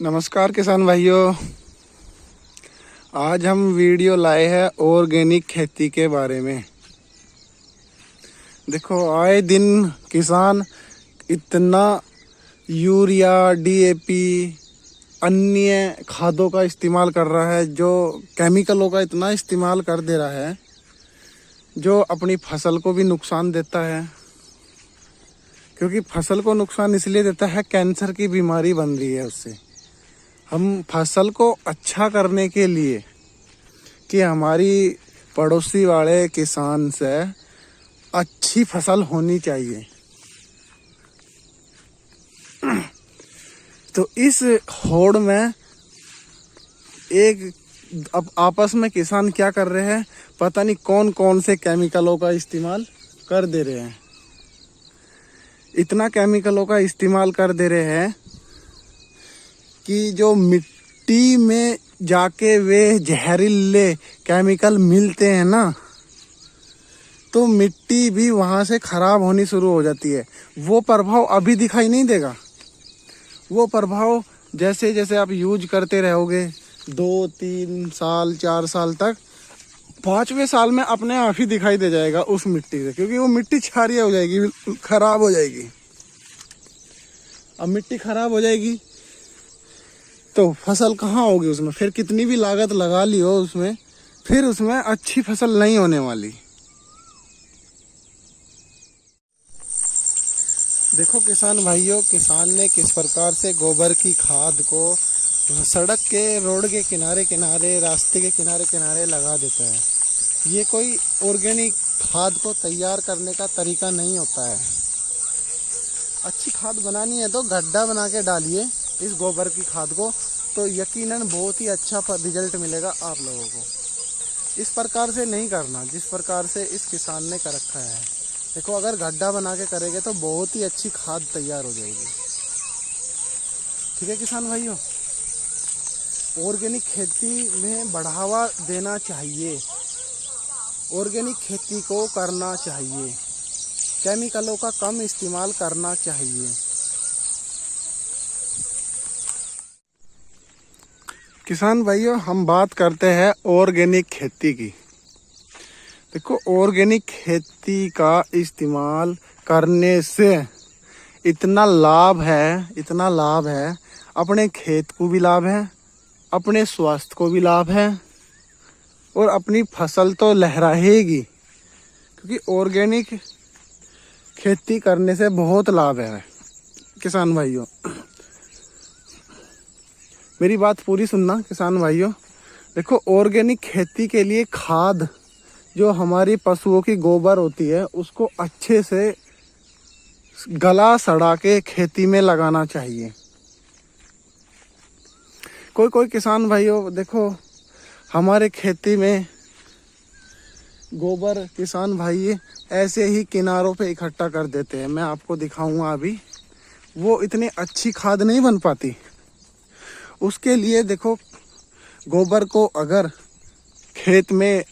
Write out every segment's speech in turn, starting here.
नमस्कार किसान भाइयों। आज हम वीडियो लाए हैं ऑर्गेनिक खेती के बारे में। देखो, आए दिन किसान इतना यूरिया, डीएपी, अन्य खादों का इस्तेमाल कर रहा है, जो केमिकलों का इतना इस्तेमाल कर दे रहा है, जो अपनी फसल को भी नुकसान देता है। क्योंकि फसल को नुकसान इसलिए देता है, कैंसर की बीमारी बन रही है उससे। हम फसल को अच्छा करने के लिए कि हमारी पड़ोसी वाले किसान से अच्छी फसल होनी चाहिए, तो इस होड़ में अब आपस में किसान क्या कर रहे हैं, पता नहीं कौन कौन से केमिकलों का इस्तेमाल कर दे रहे हैं। इतना केमिकलों का इस्तेमाल कर दे रहे हैं कि जो मिट्टी में जाके वे जहरीले केमिकल मिलते हैं ना, तो मिट्टी भी वहाँ से खराब होनी शुरू हो जाती है। वो प्रभाव अभी दिखाई नहीं देगा। वो प्रभाव जैसे जैसे आप यूज करते रहोगे 2-3 साल 4 साल तक, 5वें साल में अपने आप ही दिखाई दे जाएगा उस मिट्टी से। क्योंकि वो मिट्टी क्षारीय हो जाएगी, खराब हो जाएगी। अब मिट्टी खराब हो जाएगी तो फसल कहाँ होगी उसमें? फिर कितनी भी लागत लगा ली हो उसमें, फिर उसमें अच्छी फसल नहीं होने वाली। देखो किसान भाइयों, किसान ने किस प्रकार से गोबर की खाद को सड़क के, रोड के किनारे किनारे, रास्ते के किनारे किनारे लगा देता है। ये कोई ऑर्गेनिक खाद को तैयार करने का तरीका नहीं होता है। अच्छी खाद बनानी है तो गड्ढा बना के डालिए इस गोबर की खाद को, तो यकीनन बहुत ही अच्छा रिजल्ट मिलेगा आप लोगों को। इस प्रकार से नहीं करना जिस प्रकार से इस किसान ने कर रखा है। देखो, अगर गड्ढा बना के करेंगे तो बहुत ही अच्छी खाद तैयार हो जाएगी। ठीक है किसान भाइयों, ऑर्गेनिक खेती में बढ़ावा देना चाहिए। ऑर्गेनिक खेती को करना चाहिए, केमिकलों का कम इस्तेमाल करना चाहिए। किसान भाइयों, हम बात करते हैं ऑर्गेनिक खेती की। देखो, ऑर्गेनिक खेती का इस्तेमाल करने से इतना लाभ है, अपने खेत को भी लाभ है, अपने स्वास्थ्य को भी लाभ है, और अपनी फसल तो लहराएगी। क्योंकि ऑर्गेनिक खेती करने से बहुत लाभ है किसान भाइयों। मेरी बात पूरी सुनना किसान भाइयों। देखो, ऑर्गेनिक खेती के लिए खाद, जो हमारी पशुओं की गोबर होती है, उसको अच्छे से गला सड़ा के खेती में लगाना चाहिए। कोई किसान भाइयों, देखो हमारे खेती में गोबर किसान भाई ऐसे ही किनारों पे इकट्ठा कर देते हैं। मैं आपको दिखाऊंगा अभी। वो इतनी अच्छी खाद नहीं बन पाती। उसके लिए देखो, गोबर को अगर खेत में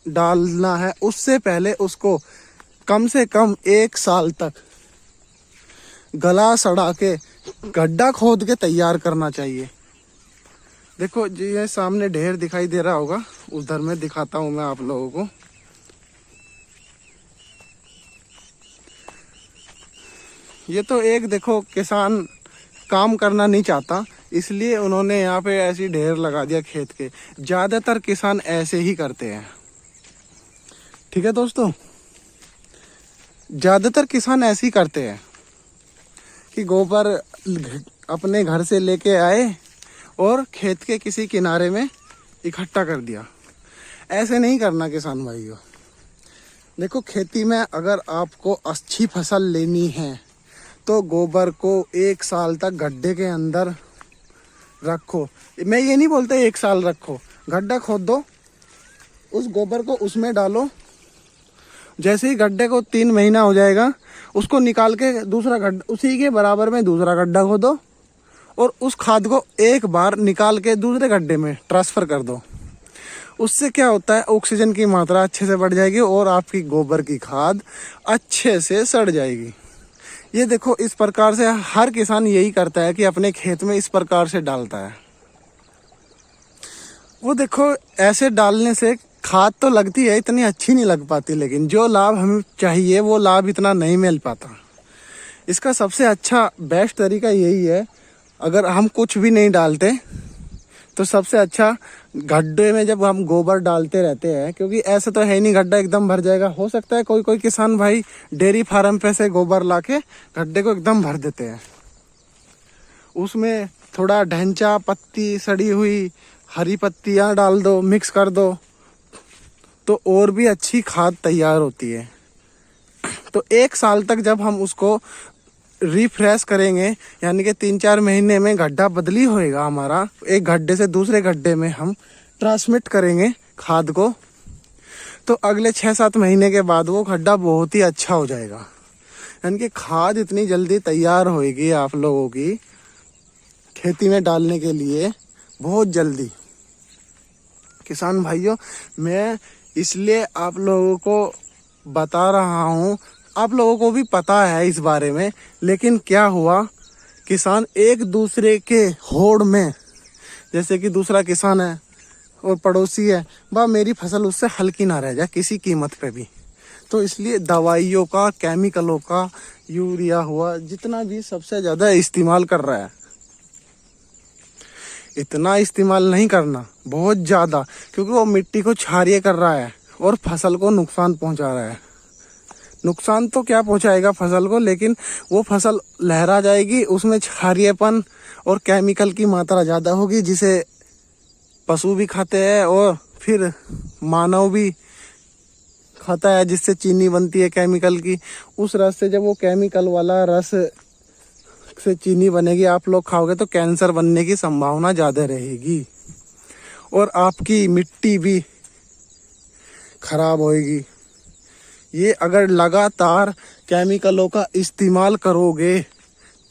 डालना है, उससे पहले उसको कम से कम 1 साल तक गला सड़ा के गड्ढा खोद के तैयार करना चाहिए। देखो जी, ये सामने ढेर दिखाई दे रहा होगा, उधर में दिखाता हूं मैं आप लोगों को। ये तो एक, देखो किसान काम करना नहीं चाहता, इसलिए उन्होंने यहाँ पे ऐसी ढेर लगा दिया खेत के। ज़्यादातर किसान ऐसे ही करते हैं। ठीक है दोस्तों, ज़्यादातर किसान ऐसे ही करते हैं कि गोबर अपने घर से लेके आए और खेत के किसी किनारे में इकट्ठा कर दिया। ऐसे नहीं करना किसान भाइयों। देखो, खेती में अगर आपको अच्छी फसल लेनी है तो गोबर को 1 साल तक गड्ढे के अंदर रखो। मैं ये नहीं बोलता 1 साल रखो, गड्ढा खोद दो, उस गोबर को उसमें डालो। जैसे ही गड्ढे को 3 महीना हो जाएगा, उसको निकाल के दूसरा गड्ढा, उसी के बराबर में दूसरा गड्ढा खोदो, और उस खाद को एक बार निकाल के दूसरे गड्ढे में ट्रांसफ़र कर दो। उससे क्या होता है, ऑक्सीजन की मात्रा अच्छे से बढ़ जाएगी और आपकी गोबर की खाद अच्छे से सड़ जाएगी। ये देखो, इस प्रकार से हर किसान यही करता है कि अपने खेत में इस प्रकार से डालता है। वो देखो, ऐसे डालने से खाद तो लगती है, इतनी अच्छी नहीं लग पाती, लेकिन जो लाभ हमें चाहिए वो लाभ इतना नहीं मिल पाता। इसका सबसे अच्छा बेस्ट तरीका यही है, अगर हम कुछ भी नहीं डालते तो सबसे अच्छा गड्ढे में जब हम गोबर डालते रहते हैं, क्योंकि ऐसे तो है नहीं गड्ढा एकदम भर जाएगा। हो सकता है कोई कोई किसान भाई डेयरी फार्म पे से गोबर लाके गड्ढे को एकदम भर देते हैं, उसमें थोड़ा ढैंचा, पत्ती, सड़ी हुई हरी पत्तियाँ डाल दो, मिक्स कर दो, तो और भी अच्छी खाद तैयार होती है। तो 1 साल तक जब हम उसको रिफ्रेश करेंगे, यानी कि 3-4 महीने में गड्ढा बदली होएगा हमारा, एक गड्ढे से दूसरे गड्ढे में हम ट्रांसमिट करेंगे खाद को, तो अगले 6-7 महीने के बाद वो गड्ढा बहुत ही अच्छा हो जाएगा। यानी कि खाद इतनी जल्दी तैयार होएगी आप लोगों की खेती में डालने के लिए, बहुत जल्दी। किसान भाइयों, मैं इसलिए आप लोगों को बता रहा हूँ, आप लोगों को भी पता है इस बारे में, लेकिन क्या हुआ, किसान एक दूसरे के होड़ में, जैसे कि दूसरा किसान है और पड़ोसी है, वह मेरी फसल उससे हल्की ना रह जाए किसी कीमत पे भी, तो इसलिए दवाइयों का, केमिकलों का, यूरिया हुआ, जितना भी सबसे ज़्यादा इस्तेमाल कर रहा है। इतना इस्तेमाल नहीं करना, बहुत ज़्यादा, क्योंकि वो मिट्टी को क्षारीय कर रहा है और फसल को नुकसान पहुंचा रहा है। नुकसान तो क्या पहुंचाएगा फसल को, लेकिन वो फसल लहरा जाएगी, उसमें क्षारीयपन और केमिकल की मात्रा ज़्यादा होगी, जिसे पशु भी खाते हैं और फिर मानव भी खाता है, जिससे चीनी बनती है केमिकल की। उस रस से, जब वो केमिकल वाला रस से चीनी बनेगी, आप लोग खाओगे तो कैंसर बनने की संभावना ज़्यादा रहेगी और आपकी मिट्टी भी खराब होएगी। ये अगर लगातार केमिकलों का इस्तेमाल करोगे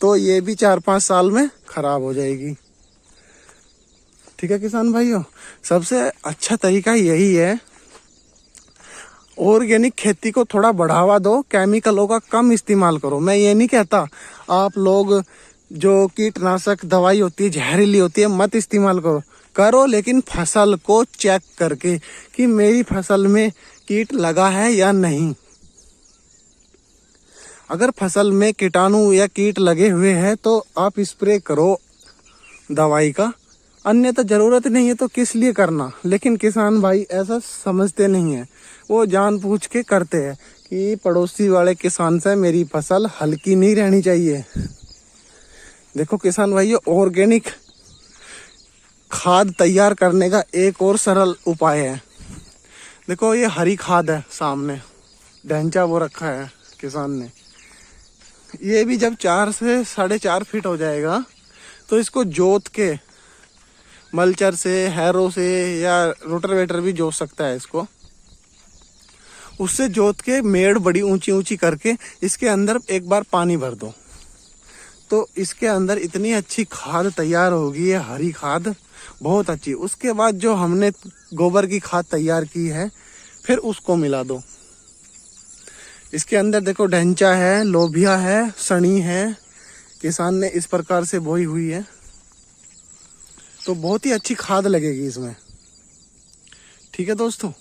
तो ये भी 4-5 साल में खराब हो जाएगी। ठीक है किसान भाइयों, सबसे अच्छा तरीका यही है, ऑर्गेनिक खेती को थोड़ा बढ़ावा दो, केमिकलों का कम इस्तेमाल करो। मैं ये नहीं कहता आप लोग जो कीटनाशक दवाई होती है, जहरीली होती है, मत इस्तेमाल करो, लेकिन फसल को चेक करके कि मेरी फसल में कीट लगा है या नहीं। अगर फसल में कीटाणु या कीट लगे हुए हैं तो आप स्प्रे करो दवाई का, अन्यथा जरूरत नहीं है तो किस लिए करना। लेकिन किसान भाई ऐसा समझते नहीं है, वो जानबूझ के करते हैं कि पड़ोसी वाले किसान से मेरी फसल हल्की नहीं रहनी चाहिए। देखो किसान भाइयों, ऑर्गेनिक खाद तैयार करने का एक और सरल उपाय है। देखो ये हरी खाद है, सामने ढैंचा वो रखा है किसान ने, ये भी जब 4 से 4.5 फीट हो जाएगा तो इसको जोत के, मल्चर से, हैरो से या रोटावेटर भी जोत सकता है इसको, उससे जोत के मेड़ बड़ी ऊंची ऊंची करके इसके अंदर एक बार पानी भर दो, तो इसके अंदर इतनी अच्छी खाद तैयार होगी, ये हरी खाद बहुत अच्छी। उसके बाद जो हमने गोबर की खाद तैयार की है, फिर उसको मिला दो। इसके अंदर देखो ढैंचा है, लोबिया है, सनी है, किसान ने इस प्रकार से बोई हुई है, तो बहुत ही अच्छी खाद लगेगी इसमें। ठीक है दोस्तों,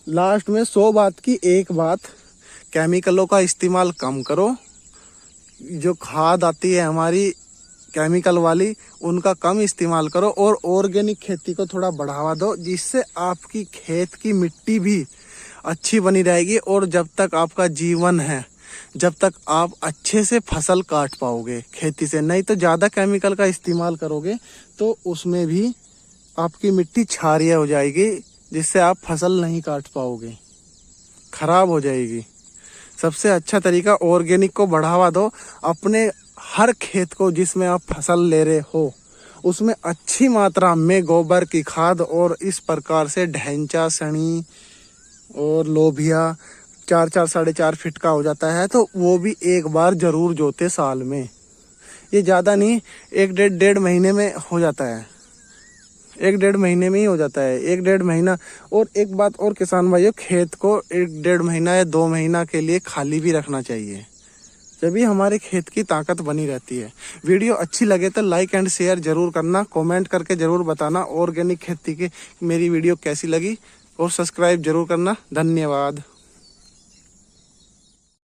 लास्ट में 100 बात की एक बात, केमिकलों का इस्तेमाल कम करो। जो खाद आती है हमारी केमिकल वाली, उनका कम इस्तेमाल करो और ऑर्गेनिक खेती को थोड़ा बढ़ावा दो, जिससे आपकी खेत की मिट्टी भी अच्छी बनी रहेगी और जब तक आपका जीवन है, जब तक आप अच्छे से फसल काट पाओगे खेती से। नहीं तो ज़्यादा केमिकल का इस्तेमाल करोगे तो उसमें भी आपकी मिट्टी क्षारीय हो जाएगी, जिससे आप फसल नहीं काट पाओगे, खराब हो जाएगी। सबसे अच्छा तरीका ऑर्गेनिक को बढ़ावा दो। अपने हर खेत को जिसमें आप फसल ले रहे हो, उसमें अच्छी मात्रा में गोबर की खाद और इस प्रकार से ढैंचा, सनी और लोबिया 4-4, 4.5 फीट का हो जाता है, तो वो भी एक बार जरूर जोते साल में। ये ज़्यादा नहीं, 1-1.5 महीने में हो जाता है। एक डेढ़ महीने में ही हो जाता है, एक डेढ़ महीना। और एक बात और किसान भाइयों, खेत को एक डेढ़ महीना या 2 महीना के लिए खाली भी रखना चाहिए, तभी हमारे खेत की ताकत बनी रहती है। वीडियो अच्छी लगे तो लाइक एंड शेयर जरूर करना, कमेंट करके जरूर बताना ऑर्गेनिक खेती की मेरी वीडियो कैसी लगी, और सब्सक्राइब जरूर करना। धन्यवाद।